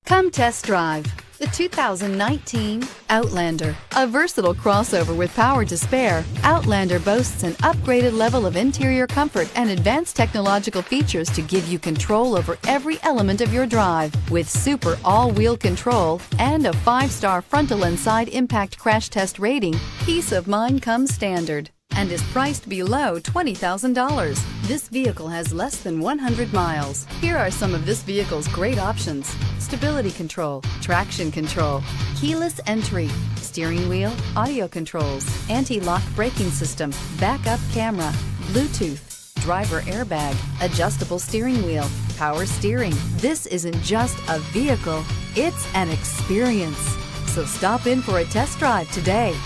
Come test drive the 2019 Outlander. A versatile crossover with power to spare, Outlander boasts an upgraded level of interior comfort and advanced technological features to give you control over every element of your drive. With super all-wheel control and a 5-star frontal and side impact crash test rating, peace of mind comes standard and is priced below $20,000. This vehicle has less than 100 miles. Here are some of this vehicle's great options: stability control, traction control, keyless entry, steering wheel audio controls, anti-lock braking system, backup camera, Bluetooth, driver airbag, adjustable steering wheel, power steering. This isn't just a vehicle, it's an experience. So stop in for a test drive today.